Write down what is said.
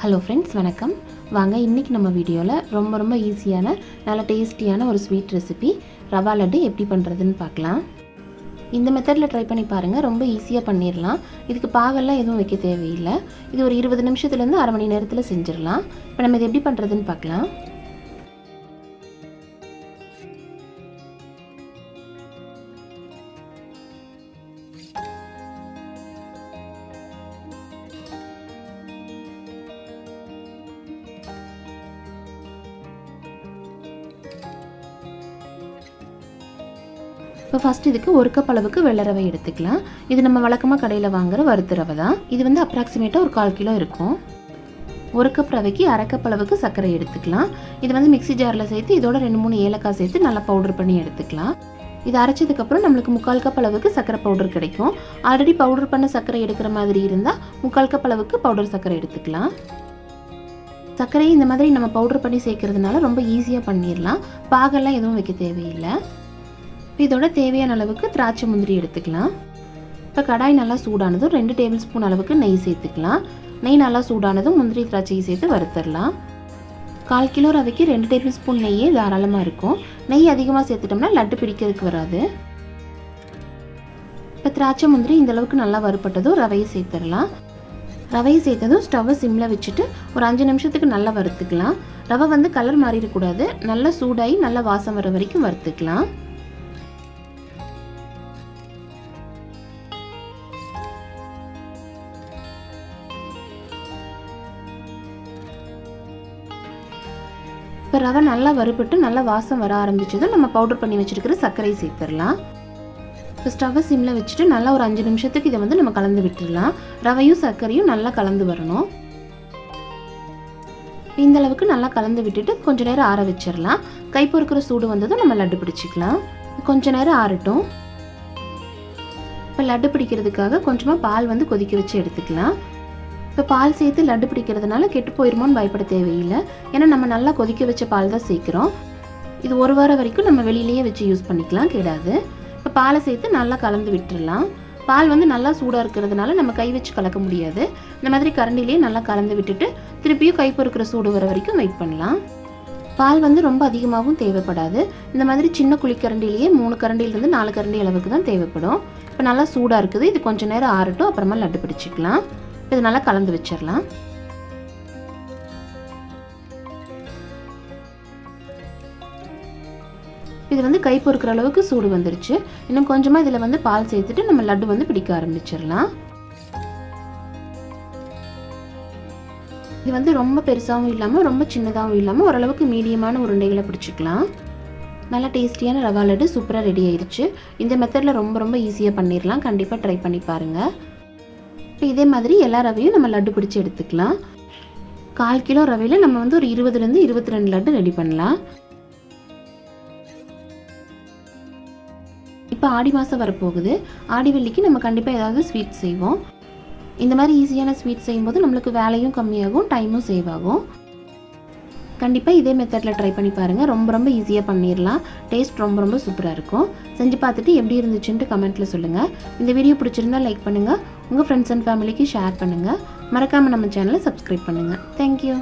Hello friends, வணக்கம். வாங்க இன்றைக்கி நம்ம வீடியோவில் ரொம்ப ஈஸியான நல்ல டேஸ்டியான ஒரு ஸ்வீட் ரெசிபி ரவா லட்டு எப்படி பண்ணுறதுன்னு பார்க்கலாம். இந்த மெத்தடில் ட்ரை பண்ணி பாருங்கள். ரொம்ப ஈஸியாக பண்ணிடலாம். இதுக்கு பாகெல்லாம் எதுவும் வைக்க தேவையில்லை. இது ஒரு 20 நிமிஷத்துலேருந்து அரை மணி நேரத்தில் செஞ்சிடலாம். இப்போ நம்ம இது எப்படி பண்ணுறதுன்னு பார்க்கலாம். இப்போ ஃபஸ்ட் இதுக்கு 1 கப் அளவுக்கு வெள்ளை ரவை எடுத்துக்கலாம். இது நம்ம வழக்கமாக கடையில் வாங்குகிற வறுத்த ரவை தான். இது வந்து அப்ராக்சிமேட்டாக ஒரு 1/4 கிலோ இருக்கும். 1 கப் ரவைக்கு அரை கப் அளவுக்கு சர்க்கரை எடுத்துக்கலாம். இது வந்து மிக்சி ஜாரில் சேர்த்து இதோட 2-3 ஏலக்காய் சேர்த்து நல்லா பவுடர் பண்ணி எடுத்துக்கலாம். இது அரைச்சதுக்கப்புறம் நம்மளுக்கு 3/4 கப் அளவுக்கு சர்க்கரை பவுடர் கிடைக்கும். ஆல்ரெடி பவுடர் பண்ண சர்க்கரை எடுக்கிற மாதிரி இருந்தால் 3/4 கப் அளவுக்கு பவுடர் சர்க்கரை எடுத்துக்கலாம். சர்க்கரையை இந்த மாதிரி நம்ம பவுடர் பண்ணி சேர்க்கறதுனால ரொம்ப ஈஸியாக பண்ணிடலாம். பாகெல்லாம் எதுவும் வைக்க தேவையில்லை. இதோட தேவையான அளவுக்கு திராட்சை முந்திரி எடுத்துக்கலாம். இப்போ கடாய் நல்லா சூடானதும் 2 டேபிள் ஸ்பூன் அளவுக்கு நெய் சேர்த்துக்கலாம். நெய் நல்லா சூடானதும் முந்திரி திராட்சையை சேர்த்து வறுத்துடலாம். 1/4 கிலோ ரவைக்கு 2 டேபிள் ஸ்பூன் நெய்யே தாராளமாக இருக்கும். நெய் அதிகமாக சேர்த்துட்டோம்னா லட்டு பிடிக்கிறதுக்கு வராது. இப்போ திராட்சை முந்திரி இந்த அளவுக்கு நல்லா வறுப்பட்டதும் ரவையை சேர்த்துடலாம். ரவையை சேர்த்ததும் ஸ்டவ்வை சிம்மில் வச்சுட்டு ஒரு 5 நிமிஷத்துக்கு நல்லா வறுத்துக்கலாம். ரவை வந்து கலர் மாறிடக்கூடாது. நல்லா சூடாகி நல்லா வாசம் வர வரைக்கும் வறுத்துக்கலாம். இப்போ ரவை நல்லா வறுபட்டு நல்லா வாசம் வர ஆரம்பிச்சதும் நம்ம பவுடர் பண்ணி வச்சுருக்கிற சர்க்கரையை சேர்த்துடலாம். இப்போ ஸ்டவ்வை சிம்மில் வச்சுட்டு நல்லா ஒரு 5 நிமிஷத்துக்கு இதை வந்து நம்ம கலந்து விட்டுடலாம். ரவையும் சர்க்கரையும் நல்லா கலந்து வரணும். இந்த அளவுக்கு நல்லா கலந்து விட்டுட்டு கொஞ்சம் நேரம் ஆற வச்சிடலாம். கை பொறுக்கிற சூடு வந்ததும் நம்ம லட்டு பிடிச்சிக்கலாம். கொஞ்சம் நேரம் ஆறட்டும். இப்போ லட்டு பிடிக்கிறதுக்காக கொஞ்சமாக பால் வந்து கொதிக்க வச்சு எடுத்துக்கலாம். இப்போ பால் சேர்த்து லட்டு பிடிக்கிறதுனால கெட்டு போயிருமோன்னு பயப்பட தேவையில்லை. ஏன்னா நம்ம நல்லா கொதிக்க வச்ச பால் தான் சேர்க்குறோம். இது 1 வாரம் வரைக்கும் நம்ம வெளியிலேயே வச்சு யூஸ் பண்ணிக்கலாம், கெடாது. இப்போ பாலை சேர்த்து நல்லா கலந்து விட்டுடலாம். பால் வந்து நல்லா சூடாக இருக்கிறதுனால நம்ம கை வச்சு கலக்க முடியாது. இந்த மாதிரி கரண்டிலேயே நல்லா கலந்து விட்டுட்டு திருப்பியும் கை பொறுக்கிற சூடு வர வரைக்கும் வெயிட் பண்ணலாம். பால் வந்து ரொம்ப அதிகமாகவும் தேவைப்படாது. இந்த மாதிரி சின்ன குழிக்கரண்டிலேயே 3 கரண்டிலிருந்து 4 கரண்டி அளவுக்கு தான் தேவைப்படும். இப்போ நல்லா சூடாக இருக்குது. இது கொஞ்சம் நேரம் ஆறட்டும். அப்புறமா லட்டு பிடிச்சிக்கலாம். இது நல்லா கலந்து வச்சிடலாம். இது வந்து கை பொறுக்கிற அளவுக்கு சூடு வந்துருச்சு. இன்னும் கொஞ்சமாக இதில் வந்து பால் சேர்த்துட்டு நம்ம லட்டு வந்து பிடிக்க ஆரம்பிச்சிடலாம். இது வந்து ரொம்ப பெருசாகவும் இல்லாமல் ரொம்ப சின்னதாகவும் இல்லாமல் ஓரளவுக்கு மீடியமான உருண்டைகளை பிடிச்சிக்கலாம். நல்லா டேஸ்டியான ரவா லட்டு சூப்பராக ரெடி ஆயிடுச்சு. இந்த மெத்தடில் ரொம்ப ஈஸியாக பண்ணிடலாம். கண்டிப்பாக ட்ரை பண்ணி பாருங்கள். இப்போ இதே மாதிரி எல்லா ரவையும் நம்ம லட்டு பிடிச்சி எடுத்துக்கலாம். 1/4 கிலோ ரவையில் நம்ம வந்து ஒரு 20லேருந்து 22 லட்டு ரெடி பண்ணலாம். இப்போ ஆடி மாதம் வரப்போகுது. ஆடி வெள்ளிக்கு நம்ம கண்டிப்பாக ஏதாவது ஸ்வீட் செய்வோம். இந்த மாதிரி ஈஸியான ஸ்வீட் செய்யும்போது நம்மளுக்கு வேலையும் கம்மியாகும், டைமும் சேவ் ஆகும். கண்டிப்பாக இதே மெத்தடில் ட்ரை பண்ணி பாருங்கள். ரொம்ப ஈஸியாக பண்ணிடலாம். டேஸ்ட் ரொம்ப சூப்பராக இருக்கும். செஞ்சு பார்த்துட்டு எப்படி இருந்துச்சுன்ட்டு கமெண்ட்டில் சொல்லுங்கள். இந்த வீடியோ பிடிச்சிருந்தா லைக் பண்ணுங்கள். உங்கள் ஃப்ரெண்ட்ஸ் அண்ட் ஃபேமிலிக்கு ஷேர் பண்ணுங்கள். மறக்காமல் நம்ம சேனலை சப்ஸ்கிரைப் பண்ணுங்கள். தேங்க்யூ.